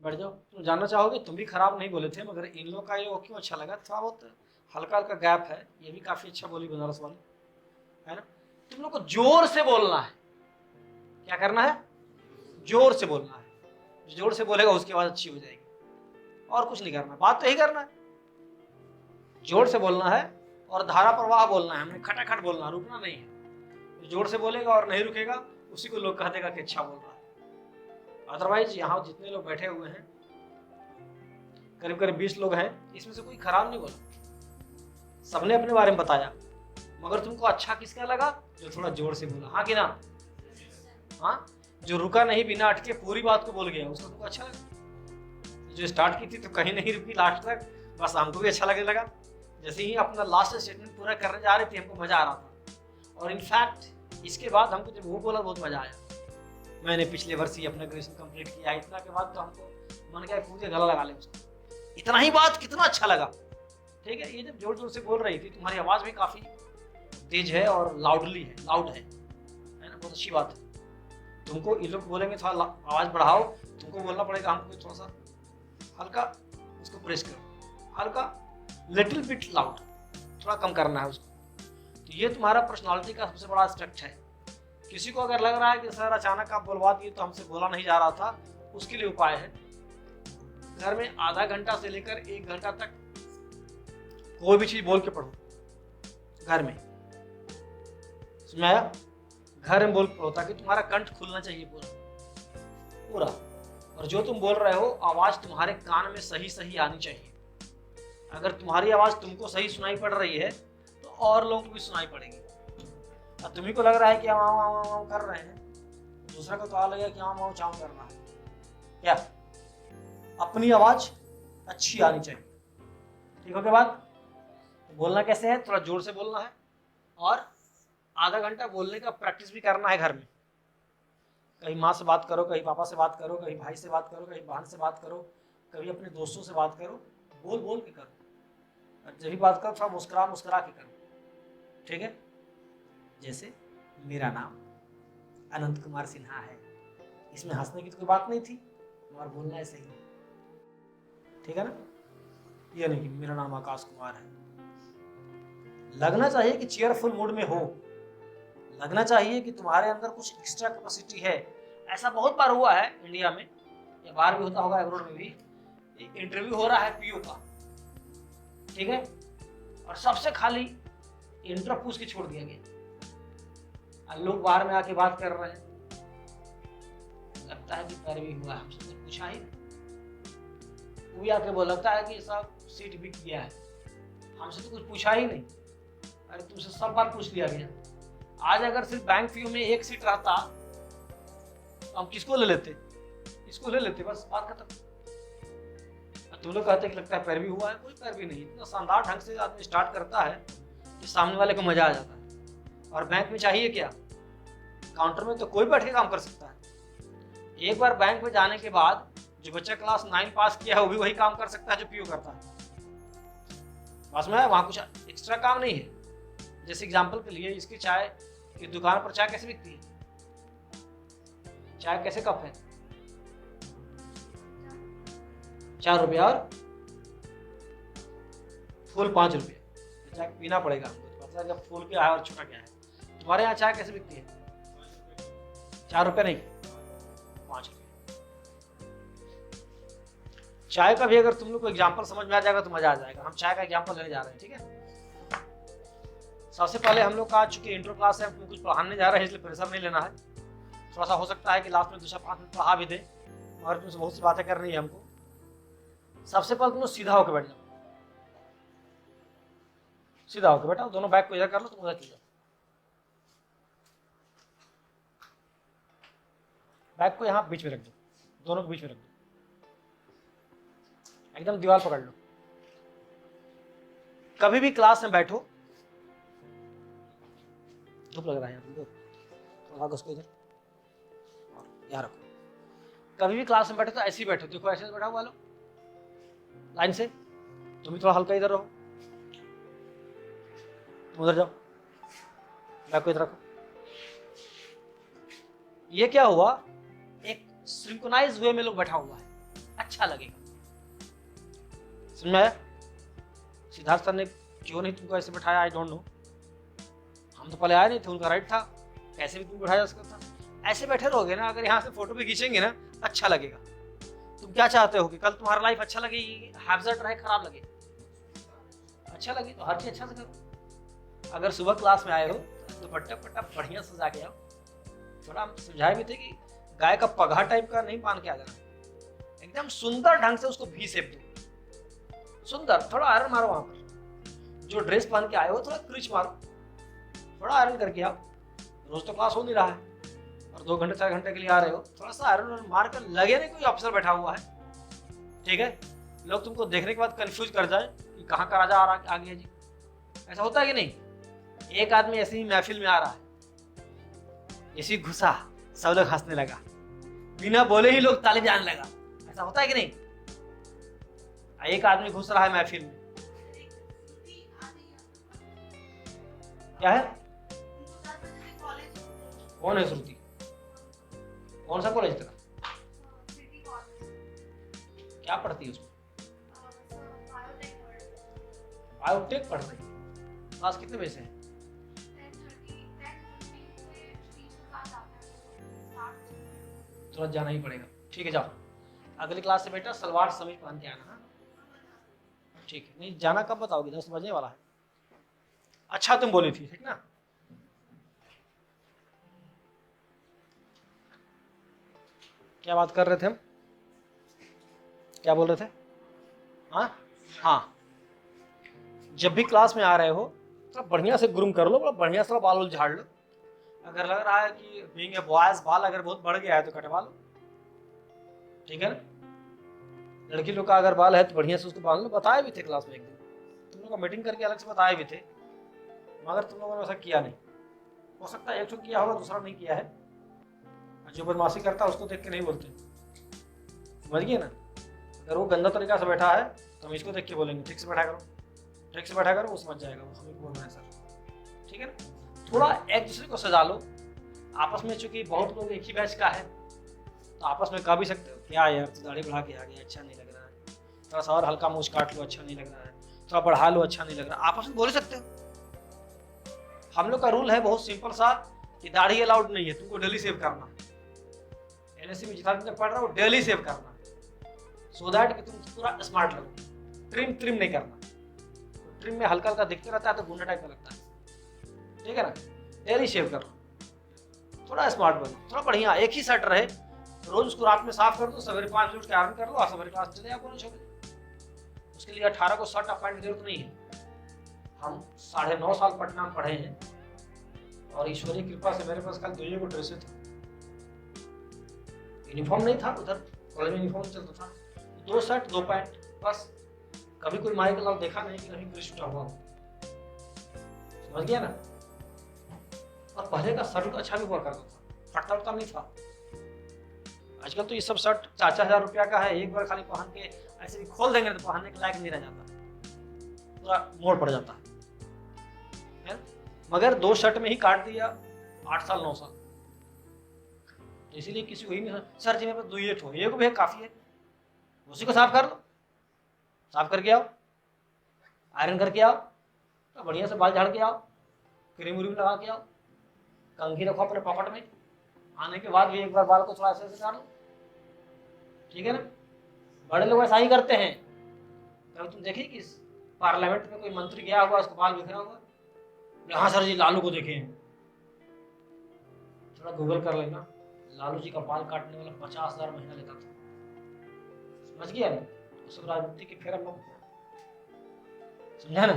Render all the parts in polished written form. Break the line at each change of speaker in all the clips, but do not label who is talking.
बैठ जाओ। तुम जानना चाहोगे, तुम भी खराब नहीं बोले थे, मगर इन लोग का ये वो क्यों अच्छा लगा, थोड़ा बहुत हल्का हल्का गैप है, ये भी काफी अच्छा बोली बनारस वाले, है ना। तुम लोग को जोर से बोलना है। क्या करना है? जोर से बोलना है। जोर से बोलेगा उसकी आवाज अच्छी हो जाएगी, और कुछ नहीं करना, बात तो यही करना है। जोर से बोलना है और धारा प्रवाह बोलना है, हमने खटाखट बोलना, रुकना नहीं है। जोर से बोलेगा और नहीं रुकेगा, उसी को लोग कह देगा कि अच्छा बोल रहा है। अदरवाइज यहाँ जितने लोग बैठे हुए हैं, करीब करीब 20 लोग हैं, इसमें से कोई खराब नहीं बोला, सबने अपने बारे में बताया। मगर तुमको अच्छा किसका लगा? जो थोड़ा जोर से बोला, हाँ कि ना? हाँ, जो रुका नहीं, बिना अटके पूरी बात को बोल गया, उसको तुमको अच्छा लगा। जो स्टार्ट की थी तो कहीं नहीं रुकी लास्ट तक, बस हमको भी अच्छा लगने लगा। जैसे ही अपना लास्ट स्टेटमेंट पूरा करने जा रहे थे, हमको मजा आ रहा था। और इनफैक्ट इसके बाद हमको जब वो बोला बहुत मजा आया। मैंने पिछले वर्ष ही अपना ग्रेजुएशन कंप्लीट किया, इतना के बाद तो हमको मन क्या पूरे गला लगा ले उसको, इतना ही बात कितना अच्छा लगा। ठीक है, ये जब जोर जोर से बोल रही थी, तुम्हारी आवाज भी काफी तेज है और लाउडली है, लाउड है ना, बहुत अच्छी बात है। तुमको ये लोग बोलेंगे थोड़ा आवाज बढ़ाओ, तुमको बोलना पड़ेगा हमको थोड़ा सा हल्का, उसको प्रेस करो, हल्का लिटिल बिट लाउड, थोड़ा कम करना है उसको। तो ये तुम्हारा पर्सनालिटी का सबसे बड़ा एस्पेक्ट है। किसी को अगर लग रहा है कि सर अचानक आप बोलवा दिए तो हमसे बोला नहीं जा रहा था, उसके लिए उपाय है, घर में आधा घंटा से लेकर 1 घंटा तक कोई भी चीज बोल के पढ़ो। घर में, समझ आया? घर में बोल पढ़ो, ताकि तुम्हारा कंठ खुलना चाहिए पूरा पूरा। और जो तुम बोल रहे हो, आवाज तुम्हारे कान में सही सही आनी चाहिए। अगर तुम्हारी आवाज तुमको सही सुनाई पड़ रही है तो और लोगों को भी सुनाई पड़ेगी। और तुम्ही को लग रहा है कि हम आम कर रहे हैं, दूसरा को तो आ लगेगा कि हम चाम कर रहा है। क्या? अपनी आवाज अच्छी आनी चाहिए। ठीक हो गया बात? तो बोलना कैसे है? थोड़ा जोर से बोलना है, और आधा घंटा बोलने का प्रैक्टिस भी करना है घर में। कहीं माँ से बात करो, कहीं पापा से बात करो, कहीं भाई से बात करो, कहीं बहन से बात करो, कभी अपने दोस्तों से बात करो, बोल बोल के करो। जब भी बात करो थोड़ा मुस्कुरा मुस्कुरा के करो। ठीक है? जैसे मेरा नाम अनंत कुमार सिन्हा है, इसमें हंसने की तो कोई बात नहीं थी, और बोलना ऐसे ही। ठीक है ना? ये नहीं कि मेरा नाम आकाश कुमार है। लगना चाहिए कि चीयरफुल मूड में हो, लगना चाहिए कि तुम्हारे अंदर कुछ एक्स्ट्रा कैपेसिटी है। ऐसा बहुत बार हुआ है इंडिया में, या बाहर भी होता होगा, एब्रोड में भी। इंटरव्यू हो रहा है पीओ का, ठीक है, और सबसे खाली इंटर पूछ के छोड़ दिया गया। लोग बाहर में आके बात कर रहे हैं, लगता है कि पैरवी हुआ, हमसे तो पूछा ही नहीं। वो आके बोल, लगता है कि सब सीट बिक गया है, हमसे तो कुछ पूछा ही नहीं। अरे तुमसे सब बात पूछ लिया गया। आज अगर सिर्फ बैंक पीओ में 1 सीट रहता तो हम किसको ले लेते? इसको ले लेते, बस बात खत्म। तुम लोग कहते कि लगता है पैरवी हुआ है, कोई पैरवी नहीं। इतना शानदार ढंग से आदमी स्टार्ट करता है कि सामने वाले को मजा आ जाता है। और बैंक में चाहिए क्या? काउंटर में तो कोई बैठ के काम कर सकता है। एक बार बैंक में जाने के बाद जो बच्चा क्लास 9 पास किया है, वो भी वही काम कर सकता है जो पीओ करता है। बस में वहां कुछ एक्स्ट्रा काम नहीं है। जैसे एग्जाम्पल के लिए, इसकी चाय की दुकान पर चाय कैसे बिकती है? चाय कैसे कप है? 4 रुपये, और फूल 5 रुपये। चाय पीना पड़ेगा हमको, पता है जब फूल क्या है और छोटा क्या है। तुम्हारे यहाँ चाय कैसे बिकती है? 4 रुपये नहीं, 5 रुपये। चाय का भी अगर तुम लोग को एग्जाम्पल समझ में आ जाएगा तो मजा आ जाएगा। हम चाय का एग्जाम्पल लेने जा रहे हैं, ठीक है। सबसे पहले हम लोग का चूंकि इंट्रो क्लास है, कुछ पढ़ाने जा रहे हैं, इसलिए प्रेशर नहीं लेना है। थोड़ा सा हो सकता है कि लास्ट में 2-5 मिनट पढ़ा भी दे, और तुमसे बहुत सी बातें करनी है हमको। सबसे पहले तुम सीधा होकर बैठ जाओ, सीधा होकर बैठा, दोनों बैग को इधर कर लो, तुम उधर जाओ। बैग को यहाँ बीच में रख दो, दोनों को बीच में रख दो, एकदम दीवार पकड़ लो। कभी भी क्लास में बैठो, धूप लग रहा है यहाँ, थोड़ा उसको इधर यहाँ रखो। कभी भी क्लास में बैठो तो ऐसे ही बैठो, देखो ऐसे बैठा हुआ लो लाइन से। तुम भी थोड़ा हल्का इधर रहो, तुम उधर जाओ, बैग को इधर रखो। ये क्या हुआ? एक सिंक्रोनाइज वे में लोग बैठा हुआ है, अच्छा लगेगा। समझ में आया? सिद्धार्थ सर ने क्यों नहीं तुमको ऐसे बैठाया, आई डोंट नो। हम तो पहले आए नहीं थे, उनका राइट था, कैसे भी तुम बैठाया जा सकता था। ऐसे बैठे रहोगे ना, अगर यहाँ से फोटो भी खींचेंगे ना, अच्छा लगेगा। तुम क्या चाहते हो कि कल तुम्हारा लाइफ अच्छा लगे, हैप्पी रहे, खराब लगे? अच्छा लगे तो हर चीज अच्छा से करो। अगर सुबह क्लास में आए हो तो दुपट्टा पट्टा बढ़िया सजा के आओ। थोड़ा हम समझाए भी थे कि गाय का पगहा टाइप का नहीं बांध के आ जाना, एकदम सुंदर ढंग से उसको भी शेप दो, सुंदर। थोड़ा आयरन मारो वहां पर, जो ड्रेस पहन के आए हो थोड़ा क्रिच मारो, थोड़ा आयरन करके आओ। रोज तो क्लास हो नहीं रहा है और 2 घंटे 4 घंटे के लिए आ रहे हो, थोड़ा सा आयरन मार कर लगे नहीं कोई अफसर बैठा हुआ है। ठीक है, लोग तुमको देखने के बाद कंफ्यूज कर जाए कि कहाँ का राजा आ गया जी। ऐसा होता है कि नहीं? एक आदमी ऐसे ही महफिल में आ रहा है, ऐसी घुसा, सब लोग हंसने लगा, बिना बोले ही लोग ताली बजाने लगा। ऐसा होता है कि नहीं? एक आदमी घुस रहा है महफिल में, क्या है? कौन है श्रुति? कौन सा कॉलेज तेरा? क्या पढ़ती है उसमें? बायोटेक पढ़ रही है। क्लास कितने बजे से है? तुरंत जाना ही पड़ेगा। ठीक है, जाओ। अगली क्लास से बेटा सलवार समीज पहन के आना। ठीक है, नहीं जाना कब बताओगे? 10 बजने वाला है। अच्छा तुम बोली थी, ठीक ना? क्या बात कर रहे थे हम? क्या बोल रहे थे? हाँ, जब भी क्लास में आ रहे हो तो बढ़िया से ग्रूम कर लो, बड़ा बढ़िया सा बाल झाड़ लो। अगर लग रहा है कि बीइंग ए बॉयज बाल अगर बहुत बढ़ गया है तो कटवा लो, ठीक है ना? लड़की लोग का अगर बाल है तो बढ़िया से उसको बांध लो। बताए भी थे क्लास में एक दिन, तुम लोग का मीटिंग करके अलग से बताए भी थे, मगर तुम लोगों ने ऐसा किया नहीं। हो सकता है एक तो किया होगा, दूसरा नहीं किया है। जो बदमाशी करता है उसको देख के नहीं बोलते, समझ गए ना? अगर वो गंदा तरीका से बैठा है तो हम इसको देख के बोलेंगे ठीक से बैठा करो, ठीक से बैठा करो, वो समझ जाएगा वो हमें बोलना है सर, ठीक है ना? थोड़ा एक दूसरे को सजा लो आपस में। चूंकि बहुत लोग एक ही बैच का है तो आपस में कह भी सकते हो क्या यार तू दाढ़ी बढ़ा के आ गया, अच्छा नहीं लग रहा है, थोड़ा सा और हल्का मूछ काट लो, अच्छा नहीं लग रहा है, थोड़ा बढ़ा लो, अच्छा नहीं लग रहा, आपस में बोल सकते हो। हम लोग का रूल है बहुत सिंपल सा कि दाढ़ी अलाउड नहीं है, तुमको डेली सेव करना है। एनएससी में जितना तुमने पढ़ रहा हो डेली सेव करना है, सो दैट कि तुम पूरा स्मार्ट लगो। ट्रिम नहीं करना, ट्रिम में हल्का हल्का दिखते रहता है तो गुंडा टाइप का लगता है, ठीक है ना? डेली शेव करो, थोड़ा स्मार्ट बनो, थोड़ा बढ़िया। एक ही सेट रहे, रोज उसको रात में साफ कर दो, सवेरे 5 बजे उठ के आयरन कर लो और सवेरे क्लास चले जाओ 6 बजे। उसके लिए 18 को शर्ट पैंट की जरूरत नहीं है। हम 9.5 साल पटना में पढ़े हैं और ईश्वरीय कृपा से मेरे पास कल 2 को ड्रेसें थे, यूनिफॉर्म नहीं था। उधर कॉलेज में यूनिफॉर्म चलता था, 2 शर्ट 2 पैंट बस। कभी कोई माई का लाल देखा नहीं कि कहीं कुछ छूटा हुआ, समझ गया ना? और पहले का शर्ट अच्छा भी हुआ करता था, फटता उठता नहीं था। आजकल तो ये सब शर्ट 4-4 हजार रुपया का है, एक बार खाली पहन के ऐसे भी खोल देंगे तो पहनने के लायक नहीं रह जाता, पूरा मोड़ पड़ जाता है। मगर 2 शर्ट में ही काट दिया 8 साल 9 साल। इसीलिए किसी को ही नहीं, सर जी मेरे पास 2 ही ठो, ये को भी काफी है, उसी को साफ कर लो, साफ करके आओ, आयरन करके आओ, तो बढ़िया से बाल झाड़ के आओ, क्रीम व्रीम लगा के आओ, कंघी रखो अपने पॉकेट में, आने के बाद भी एक बार बाल को थोड़ा ऐसे कर लो, ठीक है ना? बड़े लोग ऐसा ही करते हैं। कभी तुम देखे कि पार्लियामेंट में कोई मंत्री गया हुआ उसको बाल बिखरा हुआ? हाँ सर जी लालू को देखे हैं, थोड़ा गूगल कर लेना, लालू जी का बाल काटने वाला 50,000 महीना लेता था, समझ गया ना? सब राजनीति के फेर हम समझा ना?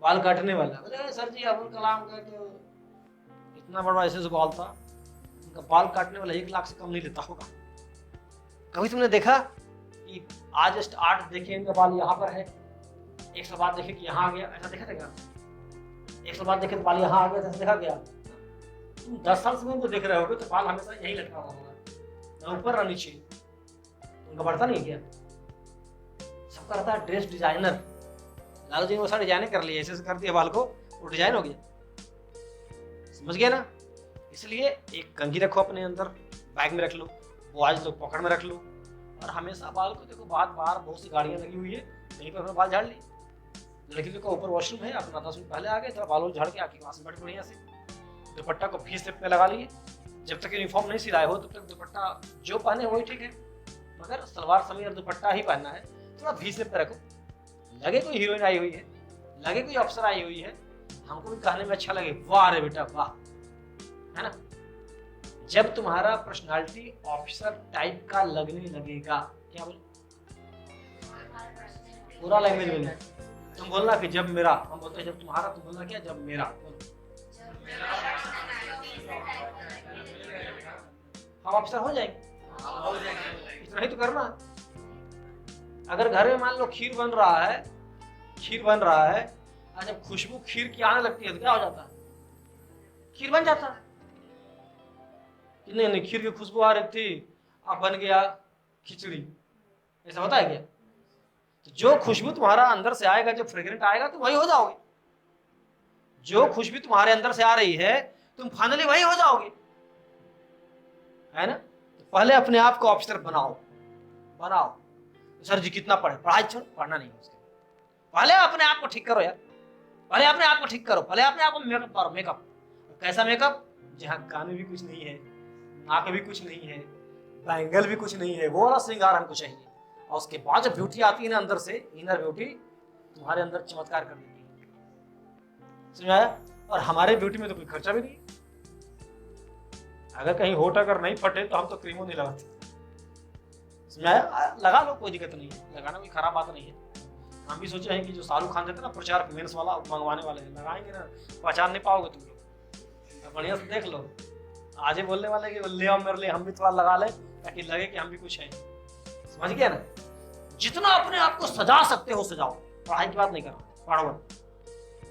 बाल काटने वाला, अरे सर जी अब्दुल कलाम का तो इतना बड़ा ऐसे बाल था, उनका बाल काटने वाला 1 लाख से कम नहीं लेता होगा। कभी तुमने देखा कि आज जस्ट 8 देखे इनका बाल यहाँ पर है, 1 साल बाद देखे कि यहाँ आ गया, ऐसा देखा था? 1 साल बाद देखे तो बाल यहाँ आ गया, ऐसा देखा गया? तुम 10 साल से उनको देख रहे होगे तो बाल हमेशा यही लटका हुआ होगा, ना ऊपर ना नीचे, उनका बढ़ता नहीं गया। सबका रहता है ड्रेस डिजाइनर। लालू जी ने वो सारा डिजाइन कर लिया, ऐसे कर दिया बाल को, वो डिजाइन हो गया, समझ गया ना? इसलिए एक कंघी रखो अपने अंदर, बैग में रख लो, बॉयज लोग पॉकेट में रख लो, और हमेशा बाल को देखो, बाहर बाहर बहुत सी गाड़ियां लगी हुई है, कहीं पर अपना बाल झाड़ ली। लड़की लोग का ऊपर वॉशरूम है, अपना 10 मिनट पहले आ गए, थोड़ा बाल झाड़ के आके वहां से बैठ बढ़िया से दुपट्टा को भी स्टेप पे लगा लिए। जब तक यूनिफॉर्म नहीं सिलाए हो तब तक दुपट्टा जो पहने वही ठीक है, मगर सलवार समीज और दुपट्टा ही पहनना है। थोड़ा भी स्टेप पे रखो, लगे कोई हीरोइन आई हुई है, लगे कोई अफसर आई हुई है, हमको भी कहने में अच्छा लगे, वाह रे बेटा वाह, है ना। जब तुम्हारा पर्सनालिटी ऑफिसर टाइप का लगने लगेगा, क्या बोल पूरा लैंग्वेज बोलना, तुम बोलना कि जब मेरा, हम बोलते हैं जब तुम्हारा, तुम बोलना क्या, जब मेरा। हम ऑफिसर हो जाएंगे, इतना ही तो करना। अगर घर में मान लो खीर बन रहा है, और जब खुशबू खीर की आने लगती है तो क्या हो जाता है, खीर बन जाता है। नहीं खीर की खुशबू आ रही थी, अब बन गया खिचड़ी, ऐसा होता है क्या। तो जो खुशबू तुम्हारा अंदर से आएगा, जो फ्रेग्रेंट आएगा, तुम वही हो जाओगे। जो खुशबू तुम्हारे अंदर से आ रही है तुम फाइनली वही हो जाओगे, है ना। तो पहले अपने आप को ऑफिसर बनाओ। सर जी कितना पढ़े, पढ़ाई छोड़, पढ़ना नहीं है उसके, पहले अपने आप को ठीक करो यार, पहले अपने आप को ठीक करो, पहले अपने आप को मेकअप करो। मेकअप कैसा मेकअप, जहाँ कान में भी कुछ नहीं है, नाक भी कुछ नहीं है, बैंगल भी कुछ नहीं है, वो वाला श्रृंगार हमको चाहिए। और उसके बाद जब ब्यूटी आती है ना अंदर से, इनर ब्यूटी तुम्हारे अंदर चमत्कार कर देती है, समझ आया। और हमारे ब्यूटी में तो कोई खर्चा भी नहीं, अगर कहीं होठ अगर नहीं फटे तो हम तो क्रीमों नहीं लगाते, समझ आया। लगा लो, कोई दिक्कत नहीं है, लगाना कोई खराब बात नहीं है। हम भी सोचे हैं कि जो शाहरुख खान देते ना प्रचार मेंस वाला मंगवाने वाले हैं, लगाएंगे ना, पहचान नहीं पाओगे तुम लोग, तो बढ़िया से देख लो। आज ही बोलने वाले कि ले आओ मेरे लिए, हम भी थोड़ा लगा ले ताकि लगे कि हम भी कुछ हैं, समझ गया ना। जितना अपने आप को सजा सकते हो सजाओ। पढ़ाई की बात नहीं कर रहा, पढ़ो,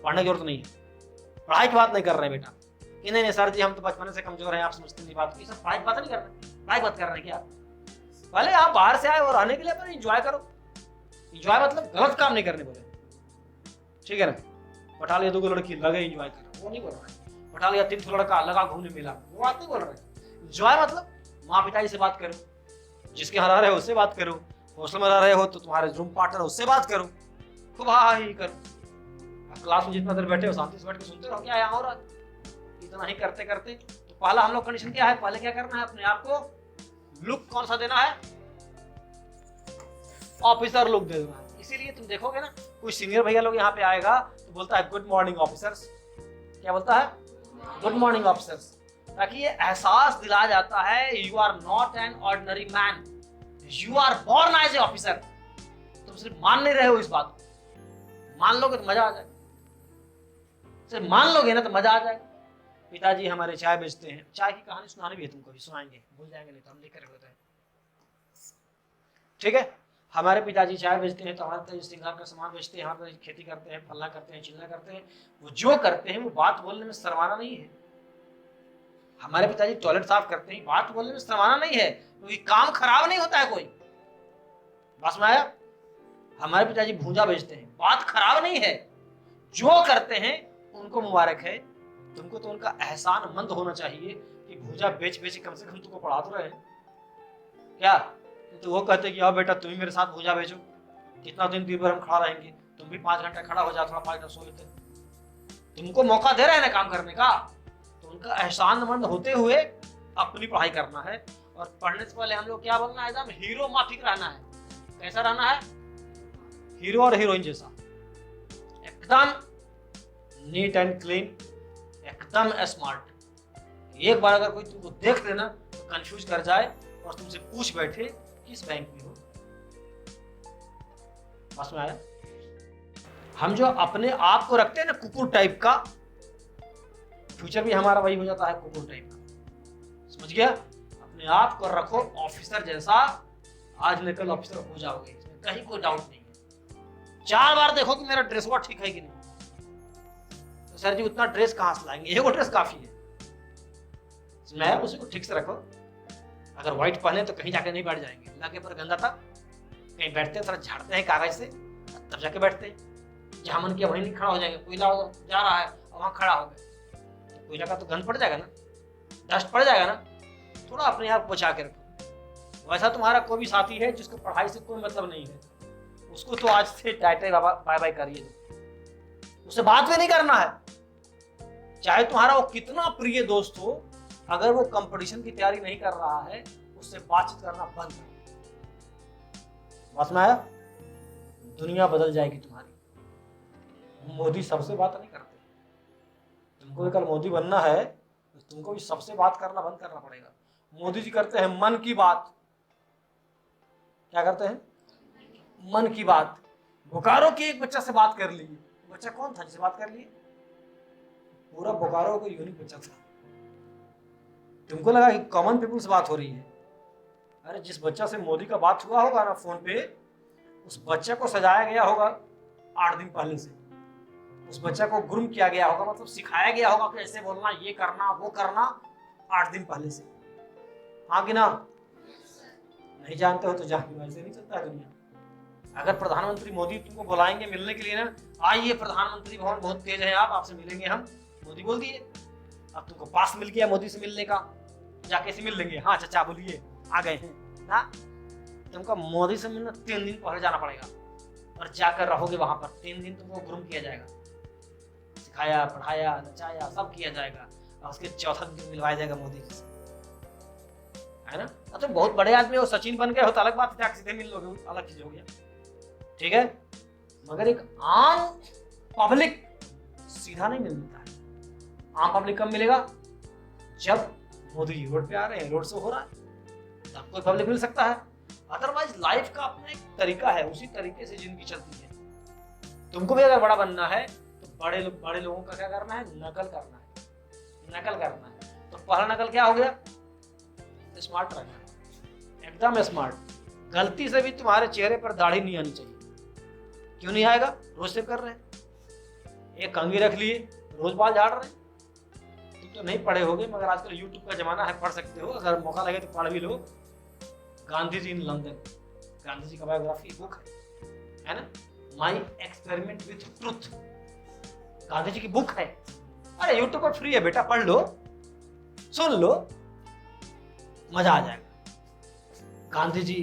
पढ़ने की जरूरत नहीं है, पढ़ाई की बात नहीं कर रहे बेटा कि नहीं सर जी हम तो बचपन से कमजोर हैं, आप समझते नहीं बात की, सब पढ़ाई की बात नहीं कर रहे, पढ़ाई की बात कर रहे हैं क्या। पहले आप बाहर से आए और रहने के लिए अपने एंजॉय करो। एंजॉय मतलब गलत काम नहीं करने बोले, ठीक है ना। पटा लिया 2 लड़की लगे एंजॉय कर, वो नहीं बोल रहा है। पटा लिया 3 लड़का लगा घूमने मिला, वो बात नहीं बोल रहे। एंजॉय मतलब माँ पिताजी से बात करो, जिसके यहाँ रह रहे हो उससे बात करो, हॉस्टल में रह रहे हो तो तुम्हारे रूम पार्टनर उससे बात करो, खूब हाँ ही करो। क्लास में जितना देर बैठे हो शांति से बैठ के सुनते रहो क्या यहाँ हो रहा है। इतना ही करते करते तो पहला हम लोग कंडीशन क्या है, पहले क्या करना है, अपने आप को लुक कौन सा देना है, ऑफिसर लुक दे देना है। इसीलिए तुम देखोगे ना, कोई सीनियर भैया लोग यहाँ पे आएगा तो बोलता है गुड मॉर्निंग ऑफिसर्स, क्या बोलता है, गुड मॉर्निंग ऑफिसर्स, ताकि ये एहसास दिलाया जाता है you are not an ordinary man, you are born as a officer. तुम सिर्फ मान नहीं रहे हो इस बात को, मान लोगे तो मजा आ जाएगा, सिर्फ मान लोगे ना तो मजा आ जाएगा। पिताजी हमारे चाय बेचते हैं, चाय की कहानी सुनानी भी है तुमको, भी सुनाएंगे, भूल जाएंगे नहीं तो हम लिख कर रख देते हैं, ठीक है। हमारे पिताजी चाय बेचते हैं तो हमारे पिताजी श्रृंगार का सामान बेचते हैं, हमारे खेती करते हैं, फलना करते हैं, चिल्ला करते हैं। वो जो करते हैं वो बात बोलने में शर्माना नहीं है। हमारे पिताजी टॉयलेट साफ करते हैं, बात बोलने में शर्माना नहीं है, क्योंकि काम खराब नहीं होता है कोई, बस में आया। हमारे पिताजी भूजा बेचते हैं, बात खराब नहीं है, जो करते हैं उनको मुबारक है। तुमको तो उनका एहसान मंद होना चाहिए कि भूजा बेच बेच कम से कम तुमको पढ़ा तो रहे क्या। तो वो कहते कि आओ बेटा तुम ही मेरे साथ भूजा बेचो, कितना दिन भर हम खड़ा रहेंगे, तुम भी 5 घंटा खड़ा हो जाओ, थोड़ा 5 घंटा सो लेते, तुमको मौका दे रहे हैं ना काम करने का। तो उनका एहसानमंद होते हुए अपनी पढ़ाई करना है। और पढ़ने से पहले हम लोग क्या बनना है, एकदम हीरो माफिक रहना है। कैसा रहना है, हीरो और हीरोइन जैसा, एकदम नीट एंड क्लीन, एकदम स्मार्ट। एक बार अगर कोई तुमको देख लेना तो कंफ्यूज कर जाए और तुमसे पूछ बैठे किस बैंक में हो, बस में आया। हम जो अपने आप को रखते हैं ना कुकुर टाइप का, फ्यूचर भी हमारा वही हो जाता है कुकुर टाइप का, समझ गया। अपने आप को रखो ऑफिसर जैसा, आज न कल ऑफिसर हो जाओगे, इसमें कहीं कोई डाउट नहीं है। 4 बार देखो कि मेरा ड्रेस वो ठीक है कि नहीं। तो सर जी उतना ड्रेस कहां से लाएंगे, एगो ड्रेस काफी है, मैं उसी को ठीक से रखो। अगर व्हाइट पहने तो कहीं जाके नहीं बैठ जाएंगे, लगे पर गंदा था, कहीं बैठते हैं थोड़ा झाड़ते हैं कागज से, तब जाके बैठते हैं। जहां मन किया वहीं नहीं खड़ा हो जाएंगे, कोयला जा रहा है और वहां खड़ा हो गए, कोयला का तो गंध पड़ जाएगा ना, डस्ट पड़ जाएगा ना। थोड़ा अपने आप बचा के रखो, वैसा तुम्हारा कोई भी साथी है जिसको पढ़ाई से कोई मतलब नहीं है, उसको तो आज से टाटा बाय बाय करिए, उससे बात भी नहीं करना है। चाहे तुम्हारा वो कितना प्रिय दोस्त हो, अगर वो कंपटीशन की तैयारी नहीं कर रहा है, उससे बातचीत करना बंद करो। बात में आया? दुनिया बदल जाएगी तुम्हारी। मोदी सबसे बात नहीं करते, तुमको भी कल मोदी बनना है तो तुमको भी सबसे बात करना बंद करना पड़ेगा। मोदी जी करते हैं मन की बात। क्या करते हैं? मन की बात। बोकारो के एक बच्चा से बात कर ली। बच्चा कौन था जिससे बात कर लिए? पूरा बोकारो का यूनिक बच्चा था। तुमको लगा कि कॉमन पीपल से बात हो रही है। अरे जिस बच्चा से मोदी का बात हुआ होगा ना फोन पे, उस बच्चे को सजाया गया होगा 8 दिन पहले से। उस बच्चा को ग्रूम किया गया होगा, मतलब सिखाया गया होगा कि ऐसे बोलना, ये करना, वो करना, 8 दिन पहले से। हाँ कि ना? नहीं जानते हो तो जान, वैसे नहीं चलता है दुनिया। अगर प्रधानमंत्री मोदी तुमको बुलाएंगे मिलने के लिए ना, आइए प्रधानमंत्री भवन बहुत तेज है, आप आपसे मिलेंगे हम, मोदी बोल दिए। अब तुमको पास मिल गया मोदी से मिलने का, जाके से मिल लेंगे। हाँ चाचा बोलिए, आ गए हैं ना। तुमको मोदी से मिलना 3 दिन पहले जाना पड़ेगा, और जाकर रहोगे वहां पर 3 दिन। तुमको ग्रूम किया जाएगा, सिखाया, पढ़ाया, नचाया, सब किया जाएगा, और उसके चौथा दिन मिलवाया जाएगा मोदी जी से, है ना। अब तुम बहुत बड़े आदमी हो, सचिन बन गए हो तो अलग बात है, जाके सीधे मिल लोगे, अलग चीज हो गया, ठीक है। मगर एक आम पब्लिक सीधा नहीं मिलता है। आम पब्लिक कब मिलेगा? जब मोदी जी रोड पे आ रहे हैं, रोड शो हो रहा है, तब कोई पब्लिक मिल सकता है। अदरवाइज लाइफ का अपना एक तरीका है, उसी तरीके से जिंदगी चलती है। तुमको भी अगर बड़ा बनना है तो बड़े लोगों का क्या करना है? नकल करना है, नकल करना है। तो पहला नकल क्या हो गया? स्मार्ट रहना है, एकदम स्मार्ट। गलती से भी तुम्हारे चेहरे पर दाढ़ी नहीं आनी चाहिए। क्यों नहीं आएगा? रोज सेव कर रहे हैं, एक कंघी रख लिए, रोज बाल झाड़ रहे हैं। तुम तो नहीं पढ़े होगे, मगर आजकल यूट्यूब का जमाना है, पढ़ सकते हो, अगर मौका लगे तो पढ़ भी लो। गांधी जी इन लंदन, गांधी जी का बायोग्राफी बुक है ना, my experiment with truth, Gandhi ji की बुक है। अरे यूट्यूब पर फ्री है बेटा, पढ़ लो, सुन लो, मजा आ जाएगा। गांधी जी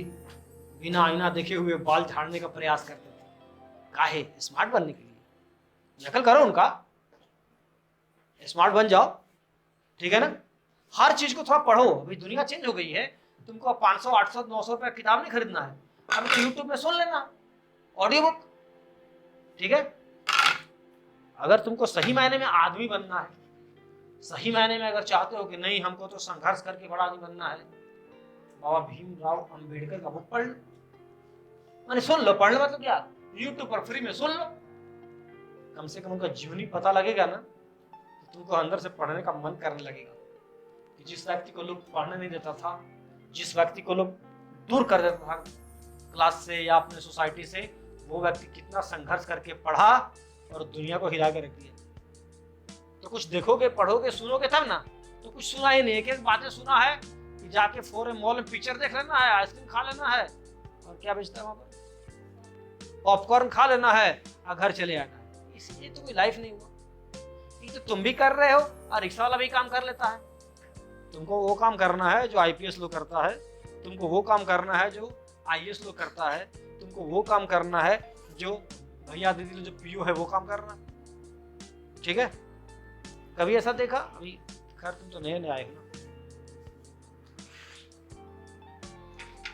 बिना आईना देखे हुए बाल झाड़ने का प्रयास करते थे। काहे? स्मार्ट बनने के लिए। नकल करो उनका, स्मार्ट बन जाओ, ठीक है ना। हर चीज को थोड़ा पढ़ो। अभी दुनिया चेंज हो गई है, तुमको 500, 800, 900 रुपए किताब नहीं खरीदना है, अब तो यूट्यूब में सुन लेना, ऑडियो बुक, ठीक है। अगर तुमको सही मायने में आदमी बनना है, सही मायने में अगर चाहते हो कि नहीं हमको तो संघर्ष करके बड़ा आदमी बनना है, बाबा भीमराव अंबेडकर का बुक पढ़ लो, माने सुन लो। पढ़ लो मतलब क्या? यूट्यूब पर फ्री में सुन लो। कम से कम उनका जीवनी पता लगेगा ना, तो तुमको अंदर से पढ़ने का मन करने लगेगा। कि जिस व्यक्ति को लोग पढ़ने नहीं देता था, जिस व्यक्ति को लोग दूर कर देता था क्लास से या अपने सोसाइटी से, वो व्यक्ति कितना संघर्ष करके पढ़ा और दुनिया को हिला के रख दिया। तो कुछ देखोगे, पढ़ोगे, सुनोगे तब ना। तो कुछ सुना ही नहीं, एक बातें सुना है कि जाके फोरम मॉल में पिक्चर देख लेना है, आइसक्रीम खा लेना है, और क्या बेचता है वहां पर, पॉपकॉर्न खा लेना है और घर चले आना है। इसलिए तो कोई लाइफ नहीं हुआ। ये तो तुम भी कर रहे हो, और रिक्शा वाला भी काम कर लेता है। तुमको वो काम करना है जो आईपीएस लोग करता है, तुमको वो काम करना है जो आईएएस लोग करता है, तुमको वो काम करना है जो भैया दीदी जो पीओ है वो काम करना, ठीक है। कभी ऐसा देखा? अभी खैर तुम तो नए नए आए हो ना।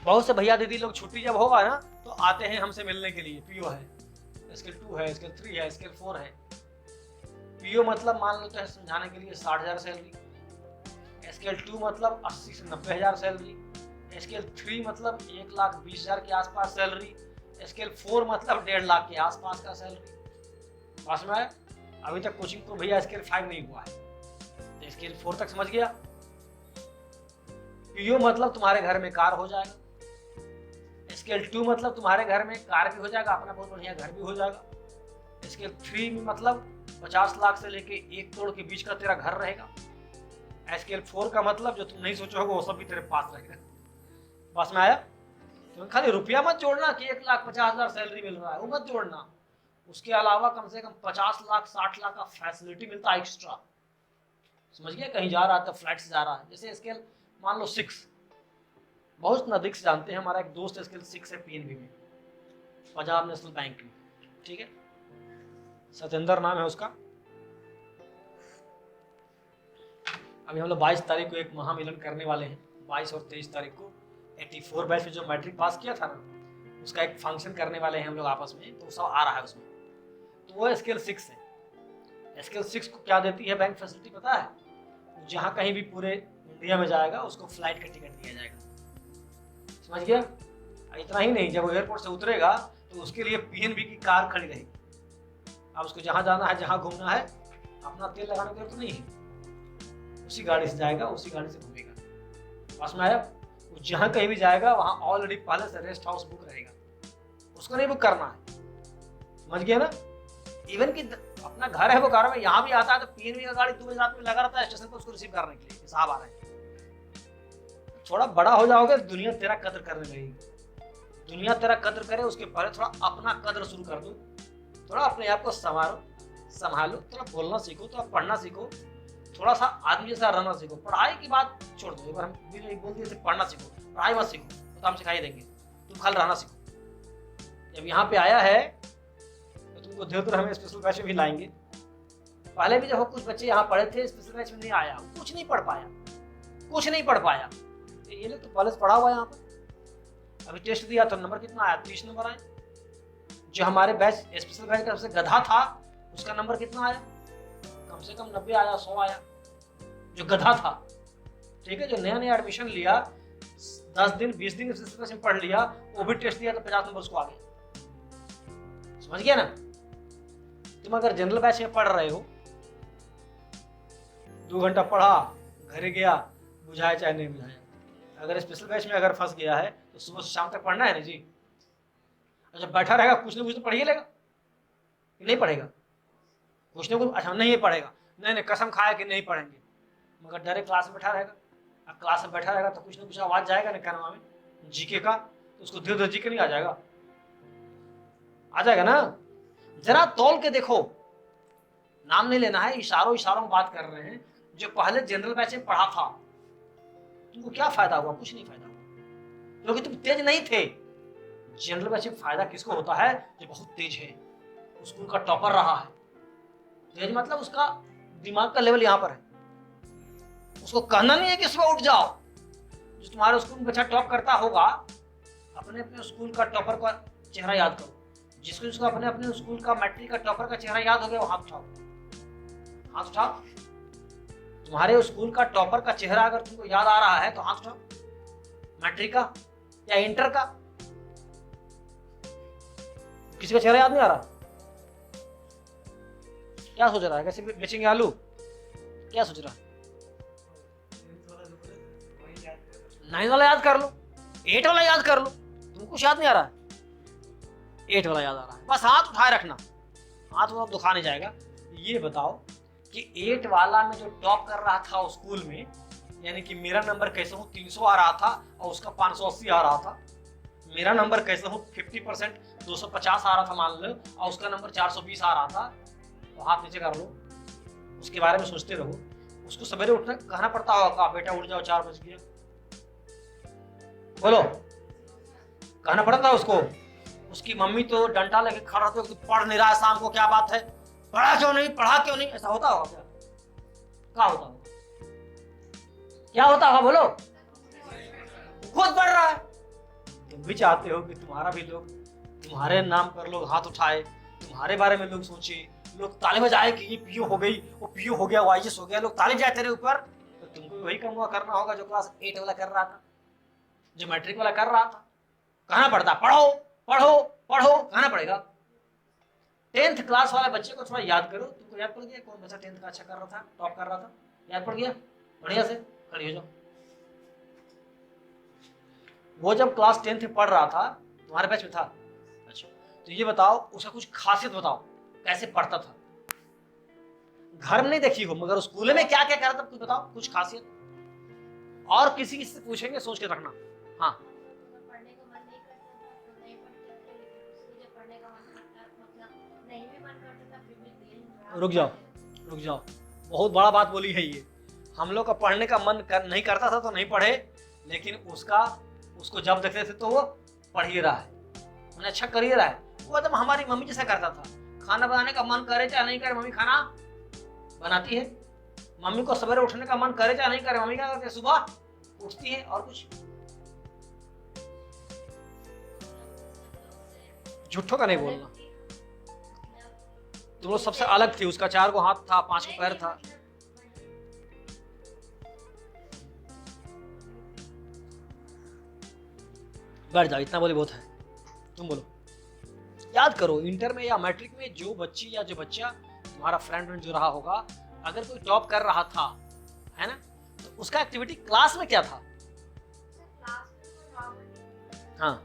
बहुत से भैया दीदी लोग छुट्टी जब होगा ना तो आते हैं हमसे मिलने के लिए। पीओ है, स्केल 2 है, स्केल 3 है, स्केल 4 है। पीओ मतलब मान लेते हैं समझाने के लिए 60,000 सैलरी, स्केल 2 मतलब 80 से 90,000 सैलरी, स्केल 3 मतलब 1,20,000 के आसपास सैलरी, स्केल 4 मतलब 1.5 लाख के आसपास का सैलरी। पास में है? अभी तक कोचिंग तो भैया स्केल 5 नहीं हुआ है, तो स्केल 4 तक समझ गया। पीओ मतलब तुम्हारे घर में कार हो जाएगा, स्केल 2 मतलब तुम्हारे घर में कार भी हो जाएगा, अपना बहुत बढ़िया घर भी हो जाएगा। स्केल 3 में मतलब 50 लाख से लेके 1 करोड़ के बीच का तेरा घर रहेगा। स्केल 4 का मतलब जो तुम नहीं सोचोगे वो सब भी तेरे पास रहेगा। पास में आया? तो खाली रुपया मत जोड़ना कि 1,50,000 सैलरी मिल रहा है, वो मत जोड़ना। उसके अलावा कम से कम 50 लाख 60 लाख का फैसिलिटी मिलता है एक्स्ट्रा। समझ गया? कहीं जा रहा है तो फ्लाइट से जा रहा है, जैसे स्केल मान लो 6, बहुत नजदीक से जानते हैं, हमारा एक दोस्त है स्किल 6 है पीएनबी में, पंजाब नेशनल बैंक में, ठीक है, सतेंद्र नाम है उसका। अभी हम लोग 22 तारीख को एक महामिलन करने वाले हैं, 22 और 23 तारीख को 84 बैच में जो मैट्रिक पास किया था ना, उसका एक फंक्शन करने वाले हैं हम लोग आपस में, तो सब आ रहा है उसमें। तो वो स्किल 6 है। स्किल 6 को क्या देती है बैंक फैसिलिटी पता है? जहाँ कहीं भी पूरे इंडिया में जाएगा उसको फ्लाइट का टिकट दिया जाएगा, समझ गया? इतना ही नहीं, जब वो एयरपोर्ट से उतरेगा तो उसके लिए पीएनबी की कार खड़ी रहेगी। अब उसको जहाँ जाना है, जहाँ घूमना है, अपना तेल लगाने की जरूरत तो नहीं है, उसी गाड़ी से जाएगा, उसी गाड़ी से घूमेगा। पास में आया? वो जहाँ कहीं भी जाएगा वहाँ ऑलरेडी पहले से रेस्ट हाउस बुक रहेगा, उसको नहीं बुक करना है, समझ गया ना? इवन कि अपना घर है वो घर में यहाँ भी आता है तो पीएनबी का गाड़ी 2 बजे रात में लगा रहता है स्टेशन पर उसको रिसीव करने के लिए, साहब आ रहे हैं। थोड़ा बड़ा हो जाओगे दुनिया तेरा कदर करने लगेगी। दुनिया तेरा कदर करे उसके पहले थोड़ा अपना कदर शुरू कर दो, थोड़ा अपने आप को संभालो, थोड़ा बोलना सीखो, थोड़ा पढ़ना सीखो, थोड़ा सा आदमी जैसा रहना सीखो। पढ़ाई की बात छोड़ दो, एक बार हम भी बोल दिए पढ़ना सीखो, पढ़ाई मत सीखो तो हम सिखाई देंगे, तुम खाली रहना सीखो। जब यहाँ पे आया है तो तुमको धीरे हम स्पेशल बैच में भी लाएंगे। पहले भी जब कुछ बच्चे यहाँ पढ़े थे स्पेशल बैच में नहीं आया, कुछ नहीं पढ़ पाया। ये लोग तो पहले से पढ़ा हुआ है यहाँ पर। अभी टेस्ट दिया तो नंबर कितना आया? 30 नंबर आए। जो हमारे बैच स्पेशल बैच का सबसे गधा था उसका नंबर कितना आया? कम से कम 90 आया, 100 आया, जो गधा था, ठीक है। जो नया नया एडमिशन लिया, 10 दिन 20 दिन स्पेशल बैच में पढ़ लिया, वो भी टेस्ट दिया तो 50 नंबर उसको आ गया, समझ गया ना? तुम अगर जनरल बैच में पढ़ रहे हो, 2 घंटा पढ़ा, घर गया, बुझाया चाहे नहीं बुझाया। अगर स्पेशल बैच में अगर फंस गया है तो सुबह से शाम तक पढ़ना है ना जी। जब बैठा रहेगा कुछ ना कुछ तो पढ़िए लेगा, नहीं पढ़ेगा कुछ ना कुछ। अच्छा नहीं पढ़ेगा, नहीं कसम खाया कि नहीं पढ़ेंगे, मगर डायरेक्ट क्लास में बैठा रहेगा। अब क्लास में बैठा रहेगा तो कुछ ना कुछ आवाज जाएगा ना कानमा में जीके का, तो उसको धीरे धीरे जीके नहीं आ जाएगा ना? जरा तौल के देखो, नाम नहीं लेना है, इशारों में बात कर रहे हैं। जो पहले जनरल बैच में पढ़ा था तुमको क्या फायदा हुआ? कुछ नहीं फायदा हुआ, क्योंकि तुम तेज नहीं थे। जनरल बैच में फायदा किसको होता है? जो बहुत तेज है, स्कूल का टॉपर रहा है। तेज मतलब उसका दिमाग का लेवल यहाँ पर है, उसको कहना नहीं है कि सुबह उठ जाओ। जो तुम्हारे स्कूल में बच्चा टॉप करता होगा, अपने अपने स्कूल का टॉपर का चेहरा याद करो। जिसको अपने अपने स्कूल का मैट्रिक का टॉपर का चेहरा याद हो गया, वो हाथ उठाओ, हाथ उठाओ। तुम्हारे स्कूल का टॉपर का चेहरा अगर तुमको याद आ रहा है तो हाथ उठाओ। मैट्रिक का या इंटर का किसी का चेहरा याद नहीं आ रहा? क्या सोच रहा है? कैसे बेचेंगे आलू? क्या सोच रहा है? 9 वाला याद कर लो, 8 वाला याद कर लो। तुमको कुछ याद नहीं आ रहा है? 8 वाला याद आ रहा है, बस हाथ उठाए रखना, हाथ वाला दुखा नहीं जाएगा। ये बताओ कि 8 वाला में जो टॉप कर रहा था उस स्कूल में, यानी कि मेरा नंबर कैसे हो 300 आ रहा था और उसका 580 आ रहा था। मेरा नंबर कैसे हो 50% 250 आ रहा था मान लो, और उसका नंबर 420 आ रहा था, तो हाथ नीचे कर लो, उसके बारे में सोचते रहो। उसको सवेरे उठना कहना पड़ता होगा, बेटा उठ जाओ 4 बज गया, बोलो, कहना पड़ता है उसको। उसकी मम्मी तो डंडा लेके खड़ा रहती है, पढ़ नहीं रहा है शाम को, क्या बात है, पढ़ा क्यों नहीं? ऐसा होता होगा क्या? क्या होता होगा? क्या होता होगा बोलो? खुद पढ़ रहा है। तुम भी चाहते हो कि तुम्हारा भी लोग तुम्हारे नाम पर लोग हाथ उठाए, तुम्हारे बारे में लोग सोचे, लोग ताली बजाए कि ये पीओ हो गई, वो पीओ हो गया, वो आईएएस हो गया, लोग ताली बजाए तेरे ऊपर। तो तुमको वही काम करना होगा जो क्लास 8 वाला कर रहा था, जो मैट्रिक वाला कर रहा था। कहना पड़ता पढ़ो पढ़ो पढ़ो, कहना पड़ेगा। 10th क्लास वाले बच्चे को थोड़ा याद करो। तुमको याद पड़ गया कौन बच्चा 10th का अच्छा कर रहा था, टॉप कर रहा था? याद पड़ गया? बढ़िया से खड़ी हो जाओ। वो जब क्लास 10th में पढ़ रहा था, तुम्हारे बैच में था, अच्छा, तो ये बताओ उसका कुछ खासियत बताओ, कैसे पढ़ता था? घर में नहीं देखी हो, मगर स्कूल में क्या क्या कर रहा था कुछ बताओ, कुछ खासियत। और किसी से पूछेंगे, सोच के रखना। हाँ, रुक जाओ, बहुत बड़ा बात बोली है ये। हम लोग का पढ़ने का मन नहीं करता था तो नहीं पढ़े, लेकिन उसका उसको जब देखते थे तो वो पढ़ ही रहा है, मैंने अच्छा कर ही रहा है। वो एकदम हमारी मम्मी जैसा करता था, खाना बनाने का मन करे चाहे नहीं करे मम्मी खाना बनाती है। मम्मी को सवेरे उठने का मन करे चाहे नहीं करे मम्मी क्या करती है, सुबह उठती है। और कुछ झूठों का नहीं बोलना। तुम लोग सबसे अलग थी, उसका 4 को हाथ था, 5 को पैर था। बैठ जाओ, इतना बोले बहुत है। तुम बोलो, याद करो इंटर में या मैट्रिक में जो बच्ची या जो बच्चा तुम्हारा फ्रेंड जो रहा होगा, अगर कोई टॉप कर रहा था, है ना, तो उसका एक्टिविटी क्लास में क्या था? हाँ,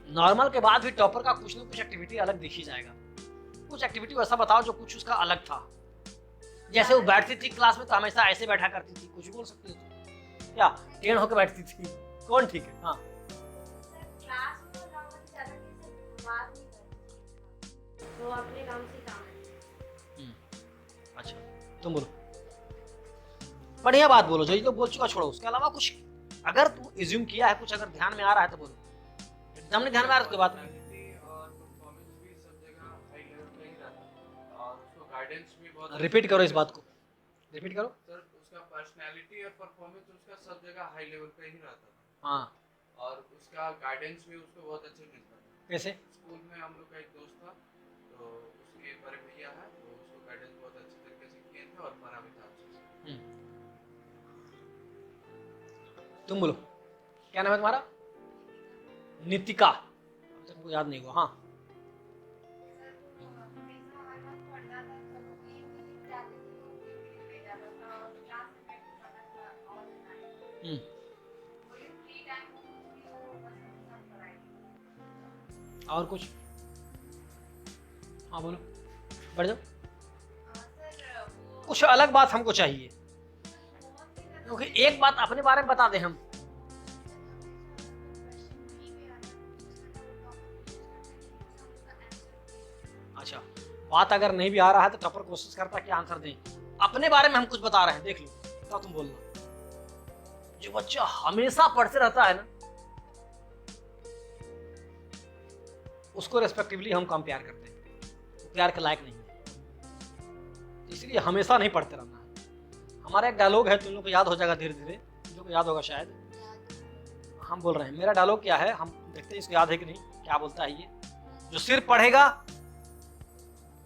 नॉर्मल के बाद भी टॉपर का कुछ ना कुछ एक्टिविटी अलग दिख ही जाएगा। कुछ एक्टिविटी वैसा बताओ जो कुछ उसका अलग था। जैसे वो बैठती थी क्लास में तो हमेशा ऐसे बैठा करती थी, कुछ बोल सकते हो क्या? टेढ़ होकर बैठती थी, कौन ठीक है? हाँ,
वो अपने काम से काम है।
अच्छा तुम बोलो, बढ़िया बात बोलो, जो ये तो बोल चुका छोड़ो। उसके अलावा कुछ अगर तुम इज्यूम किया है, कुछ अगर ध्यान में आ रहा है तो बोलो। एकदम नहीं ध्यान में आ रहा है तो कोई बात नहीं। रिपीट करो इस बात को, रिपीट करो।
सर उसका पर्सनालिटी और परफॉर्मेंस उसका सब जगह हाई लेवल पे ही रहता था।
हाँ,
और उसका गाइडेंस भी उसको बहुत अच्छे मिलता था।
कैसे?
स्कूल में हम लोग का एक दोस्त था, तो उसके बड़े भैया है, तो उसको गाइडेंस बहुत अच्छे तरीके से किए थे और पढ़ा भी था अच्छे से।
तुम बोलो, क्या नाम है तुम्हारा? नितिका, तुमको याद नहीं हुआ? हाँ, और कुछ? हाँ बोलो, बढ़ जाओ। कुछ अलग बात हमको चाहिए, क्योंकि एक बात अपने बारे में बता दें हम। अच्छा, बात अगर नहीं भी आ रहा है तो टॉपर कोशिश करता है कि आंसर दें। अपने बारे में हम कुछ बता रहे हैं, देख लो तो तुम बोलना। जो बच्चा हमेशा पढ़ते रहता है ना, उसको रेस्पेक्टिवली हम कम प्यार करते हैं, प्यार के लायक नहीं है, इसलिए हमेशा नहीं पढ़ते रहना है। हमारा एक डायलॉग है, तुम लोग को याद हो जाएगा धीरे धीरे, तुम लोग को याद होगा शायद। हम बोल रहे हैं, मेरा डायलॉग क्या है, हम देखते हैं इसको याद है कि नहीं। क्या बोलता है ये? जो सिर पढ़ेगा,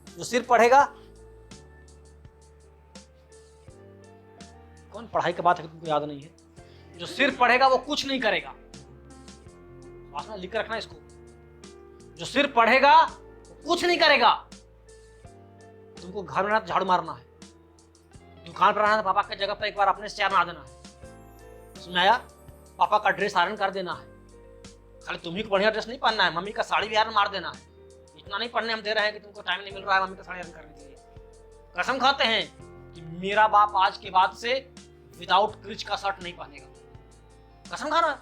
जो सिर पढ़ेगा, कौन पढ़ाई की बात है कि तुमको याद नहीं है? जो सिर पढ़ेगा वो कुछ नहीं करेगा। वासना लिख कर रखना इसको। जो सिर पढ़ेगा वो कुछ नहीं करेगा। तुमको घर में रहना तो झाड़ू मारना है, दुकान पर रहना तो पापा की जगह पर एक बार अपने से चाय बना देना है, सुनाया? पापा का ड्रेस आयरन कर देना है। खाली तुम्ही को बढ़िया ड्रेस नहीं पहनना है, मम्मी का साड़ी भी आयरन मार देना है। इतना नहीं पढ़ने हम दे रहे हैं कि तुमको टाइम नहीं मिल रहा है मम्मी का साड़ी आयरन करने के लिए। कसम खाते हैं कि मेरा बाप आज के बाद से विदाउट क्रिच का शर्ट नहीं पहनेगा। कसम खा रहा है।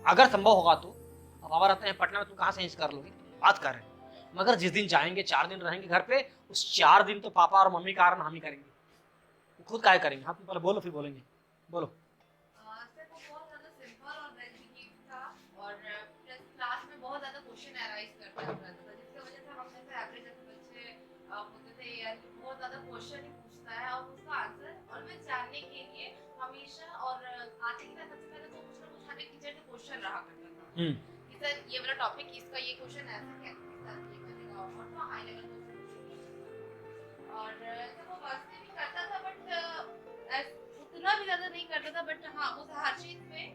अगर संभव होगा तो, अब पापा रहते हैं पटना में, तुम कहाँ से इंच कर लोगे? बात कर रहे हैं। मगर जिस दिन जाएंगे 4 दिन रहेंगे घर पे, उस 4 दिन तो पापा और मम्मी का आयरन हम ही करेंगे, खुद काय करेंगे। हाँ तुम पहले बोलो फिर बोलेंगे, बोलो।
बहुत ज्यादा क्वेश्चन अराइज करता रहता था, जिसकी वजह से हम जैसे एवरेज बच्चे होते थे यार, बहुत ज्यादा क्वेश्चन ही पूछता है और उसका आंसर और मैं जानने के लिए हमेशा और आते ही सबसे पहले तो कुछ ना कुछ हर एक टीचर से क्वेश्चन रहा करता था कि सर ये वाला टॉपिक इसका ये क्वेश्चन ऐसा कैसे सर ये करेगा, और तो हाई लेवल क्वेश्चन। और जब वो मस्ती भी करता था बट उतना भी ज्यादा नहीं करता था, बट हाँ वो हर चीज में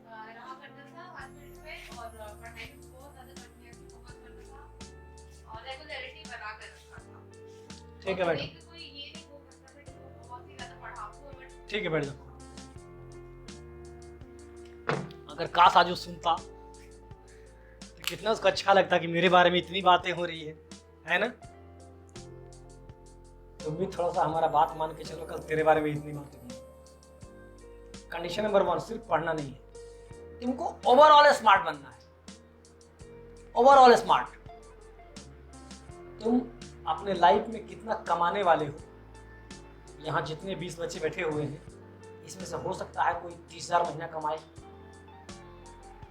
रहा करता था, हर चीज में, और पढ़ाई में बहुत ज्यादा बढ़िया से फोकस करता था और रेगुलरिटी बना कर रखा था।
ठीक है बैठ,
कोई ये नहीं बोल सकता था कि वो बहुत ही ज्यादा पढ़ाकू है, बट
ठीक है बैठ जाओ। अगर काश आज वो सुनता तो कितना उसको अच्छा लगता कि मेरे बारे में इतनी बातें हो रही है ना? तुम भी थोड़ा सा हमारा बात मान के चलो, कल तेरे बारे में इतनी बातें होंगी। कंडीशन नंबर 1 सिर्फ पढ़ना नहीं है, तुमको ओवरऑल स्मार्ट बनना है। Overall smart. तुम अपने लाइफ में कितना कमाने वाले हो, यहाँ जितने 20 बच्चे बैठे हुए हैं, इसमें से हो सकता है कोई 30,000 महीना कमाए,